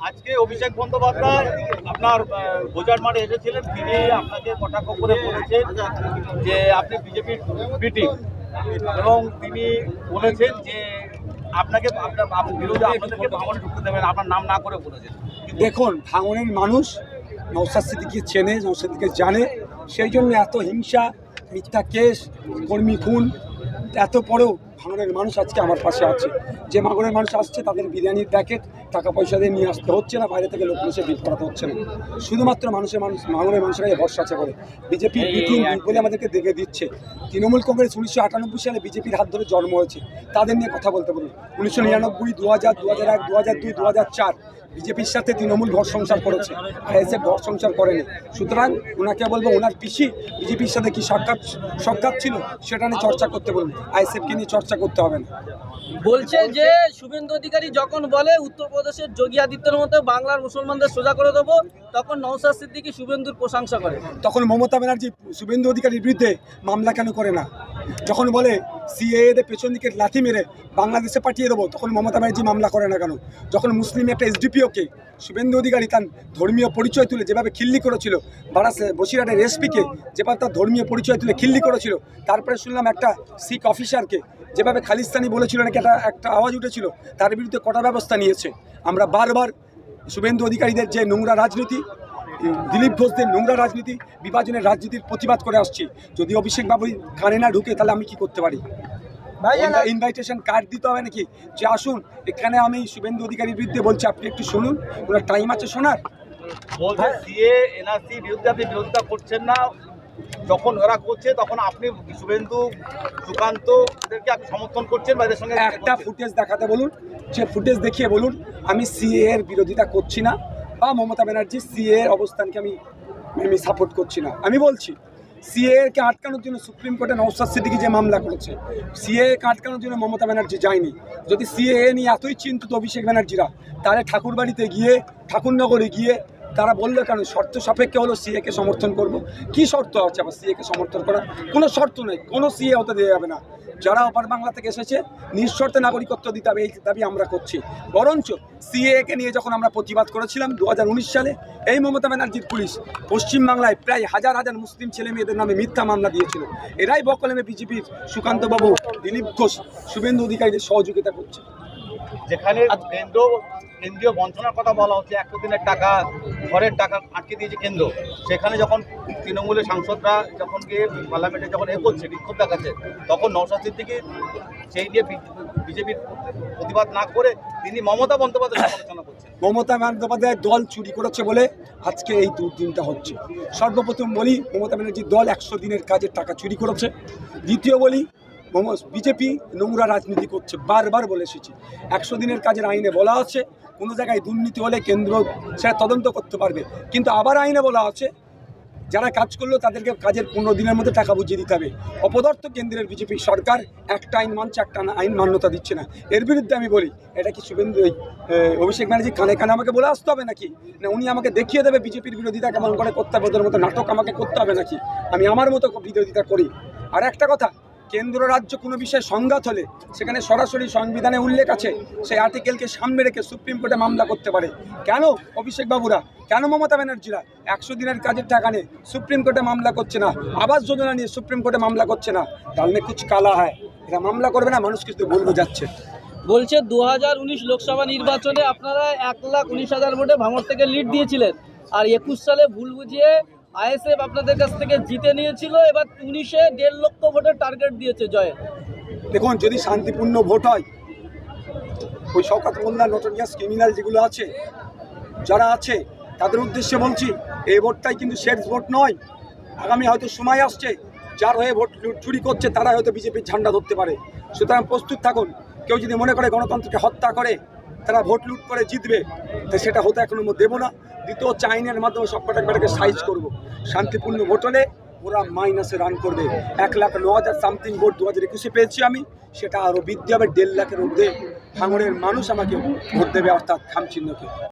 আজকে অভিষেক বন্দ্যোপাধ্যায় আপনার বোজার মাঠে এসেছিলেন, তিনি আপনাকে কটাক্ষ করে বলেছেন যে আপনি বিজেপির বিটিং, এবং তিনি বলেছেন যে আপনাকে আপনার বিরোধী আপনাদেরকে ভাঙনে ঢুকতে দেবেন, আপনার নাম না করে বলেছেন। দেখুন, ভাঙনের মানুষ নওশাদ সিদ্দিকীকে চেনে, নওশাদ সিদ্দিকীকে জানে, সেই জন্য এত হিংসা, মিথ্যা কেস, কর্মী খুন, এত পরেও ভাঙনের মানুষ আজকে আমার পাশে আছে। যে ভাঙনের মানুষ আসছে তাদের বিরিয়ানির প্যাকেট টাকা পয়সা দিয়ে নিয়ে আসতে হচ্ছে না, বাইরে থেকে লোক এসে বিল করাতে হচ্ছে না। শুধুমাত্র ভাঙনের মানুষের কাছে ভরসা আছে বলে বিজেপি বিটিং বলে আমাদেরকে দেখে দিচ্ছে। তৃণমূল কংগ্রেস 1998 সালে বিজেপির হাত ধরে জন্ম হয়েছে, তাদের নিয়ে কথা বলতে বলুন। 1999, 2000, 2001, 2002, 2004 বিজেপির সাথে তৃণমূল ঘর সংসার করেছে, আইএসএফ ঘর সংসার করেনি। সুতরাং ওনাকে বলবো, ওনার পিসি বিজেপির সাথে কি সাক্ষাৎ ছিল সেটা নিয়ে চর্চা করতে বলুন, আইএসএফকে নিয়ে চর্চা করতে হবে না। বলছে যে শুভেন্দু অধিকারী যখন বলে উত্তরপ্রদেশের যোগী আদিত্যের মতো বাংলার মুসলমানদের সোজা করে দেবো, তখন নওশাদ সিদ্দিকী শুভেন্দুর প্রশংসা করে। তখন মমতা ব্যানার্জি শুভেন্দু অধিকারীর বিরুদ্ধে মামলা কেন করে না? যখন বলে সিএএদের পেছন দিকে লাথি মেরে বাংলাদেশে পাঠিয়ে দেবো, তখন মমতা ব্যানার্জি মামলা করে না কেন? যখন মুসলিম একটা এসডিপিওকে শুভেন্দু অধিকারী তার ধর্মীয় পরিচয় তুলে যেভাবে খিল্লি করেছিল, বসিরহাটের এসপিকে যেভাবে তার ধর্মীয় পরিচয় তুলে খিল্লি করেছিল, তারপরে শুনলাম একটা শিখ অফিসারকে যেভাবে খালিস্তানি বলেছিল নাকি একটা আওয়াজ উঠেছিল, তার বিরুদ্ধে কড়া ব্যবস্থা নিয়েছে। আমরা বারবার শুভেন্দু অধিকারীদের যে নোংরা রাজনীতি, দিলীপ ঘোষদের নোংরা রাজনীতি, বিভাজনের রাজনীতির প্রতিবাদ করে আসছি। যদি অভিষেক বাবু কানে না ঢুকে তাহলে আমি কি করতে পারি? ইনভাইটেশন কার্ড দিতে হবে নাকি যে আসুন এখানে? আমি শুভেন্দু অধিকারীর বিরুদ্ধে বলছি, আপনি একটু শুনুন, ওনার টাইম আছে শোনার। বলছে সিএ এনআরসি বিরুদ্ধে আপনি বিরোধিতা করছেন না, যখন ওরা করছে তখন আপনি শুভেন্দু সুকান্ত এদেরকে আপনি সমর্থন করছেন বা এদের সঙ্গে একটা ফুটেজ দেখাতে বলুন, যে ফুটেজ দেখিয়ে বলুন আমি সিএ এর বিরোধিতা করছি না, বা মমতা ব্যানার্জি সিএ এর অবস্থানকে আমি সাপোর্ট করছি না। আমি বলছি সিএ-কে আটকানোর জন্য সুপ্রিম কোর্টে নওশাদ সিদ্দিকী যে মামলা করেছে, সিএ-কে আটকানোর জন্য মমতা ব্যানার্জি যায়নি। যদি সিএ নিয়ে এতই চিন্তিত অভিষেক ব্যানার্জিরা, তাহলে ঠাকুরবাড়িতে গিয়ে, ঠাকুরনগরে গিয়ে তারা বললো কেন শর্ত সাপেক্ষে হলো সিএ-কে সমর্থন করব? কি শর্ত আছে আবার সিএ-কে সমর্থন করা? কোনো শর্ত নেই, কোনো সিএ হতে দেওয়া যাবে না। যারা অপার বাংলা থেকে এসেছে নিঃশর্তে নাগরিকত্ব দিতে হবে, এই দাবি আমরা করছি। বরঞ্চ সিএ-কে নিয়ে যখন আমরা প্রতিবাদ করেছিলাম 2019 সালে, এই মমতা ব্যানার্জির পুলিশ পশ্চিমবাংলায় প্রায় হাজার হাজার মুসলিম ছেলে মেয়েদের নামে মিথ্যা মামলা দিয়েছিল। এরাই বকলমে বিজেপির সুকান্তবাবু, দিলীপ ঘোষ, শুভেন্দু অধিকারীদের সহযোগিতা করছে। যেখানে কেন্দ্রীয় বঞ্চনার কথা বলা হচ্ছে, 100 দিনের টাকা, ঘরের টাকা আটকে দিয়েছে কেন্দ্র, সেখানে যখন তৃণমূলের সাংসদরা যখন গিয়ে পার্লামেন্টে যখন করছে, বিক্ষোভ দেখাচ্ছে, তখন নওশাদ সিদ্দিকী সেই নিয়ে বিজেপির প্রতিবাদ না করে তিনি মমতা বন্দ্যোপাধ্যায় সমালোচনা করছেন। মমতা বন্দ্যোপাধ্যায়ের দল চুরি করেছে বলে আজকে এই দুর্দিনটা হচ্ছে। সর্বপ্রথম বলি, মমতা ব্যানার্জির দল 100 দিনের কাজের টাকা চুরি করেছে। দ্বিতীয় বলি, বিজেপি নোংরা রাজনীতি করছে, বারবার বলে এসেছি। 100 দিনের কাজের আইনে বলা আছে কোনো জায়গায় দুর্নীতি হলে কেন্দ্র সেটা তদন্ত করতে পারবে, কিন্তু আবার আইনে বলা আছে যারা কাজ করলো তাদেরকে কাজের 15 দিনের মধ্যে টাকা বুঝিয়ে দিতে হবে। অপদার্থ কেন্দ্রের বিজেপি সরকার একটা আইন মানছে, একটা আইন মান্যতা দিচ্ছে না। এর বিরুদ্ধে আমি বলি, এটা কি শুভেন্দু অভিষেক ব্যানার্জি কানে কানে আমাকে বলে আসতে হবে নাকি? না উনি আমাকে দেখিয়ে দেবে বিজেপির বিরোধিতা কেমন করে করতে হবে? ওদের মতো নাটক আমাকে করতে হবে নাকি? আমি আমার মতো বিরোধিতা করি। আর একটা কথা, কেন্দ্র রাজ্য কোনো বিষয়ে সংঘাত হলে সেখানে সরাসরি সংবিধানে উল্লেখ আছে, সেই আর্টিকেলকে সামনে রেখে সুপ্রিম কোর্টে মামলা করতে পারে। কেন অভিষেক বাবুরা, কেন মমতা ব্যানার্জিরা 100 দিনের কাজের টাকা নিয়ে সুপ্রিম কোর্টে মামলা করছে না? আবাস যোজনা নিয়ে সুপ্রিম কোর্টে মামলা করছে না? ডালমে কুছ কালা হয়, এরা মামলা করবে না, মানুষ কিছু বলবো যাচ্ছে। বলছে 2019 লোকসভা নির্বাচনে আপনারা 1,19,000 ভোটে ভাঙড় থেকে লিড দিয়েছিলেন, আর 21 সালে ভুল বুঝিয়ে আইএসএফ আপনাদের কাছ থেকে জিতে নিয়েছিল। এবার 19-এ 1.5 লক্ষ ভোটের টার্গেট দিয়েছে জয়ের। দেখুন, যদি শান্তিপূর্ণ ভোট হয়, ওই শওকত মোল্লা নোটোরিয়াস ক্রিমিনাল যেগুলো আছে, যারা আছে তাদের উদ্দেশ্যে বলছি, এই ভোটটাই কিন্তু শেষ ভোট নয়। আগামী হয়তো সময় আসছে, যার হয়ে ভোট চুরি করছে তারা হয়তো বিজেপির ঝান্ডা ধরতে পারে। সুতরাং প্রস্তুত থাকুন। কেউ যদি মনে করে গণতন্ত্রকে হত্যা করে তারা ভোট লুট করে জিতবে, তাই সেটা হতে এখনো দেবো না। দ্বিতীয় হচ্ছে আইনের মাধ্যমে সব কটাকে সাইজ করবো। শান্তিপূর্ণ ভোট হলে ওরা মাইনাসে রান করবে। 1,09,000 সামথিং ভোট 2021-এ পেয়েছি আমি, সেটা আরও বৃদ্ধি হবে 1.5 লাখের মধ্যে। ভাঙড়ের মানুষ আমাকে ভোট দেবে, অর্থাৎ খামচিহ্নকে।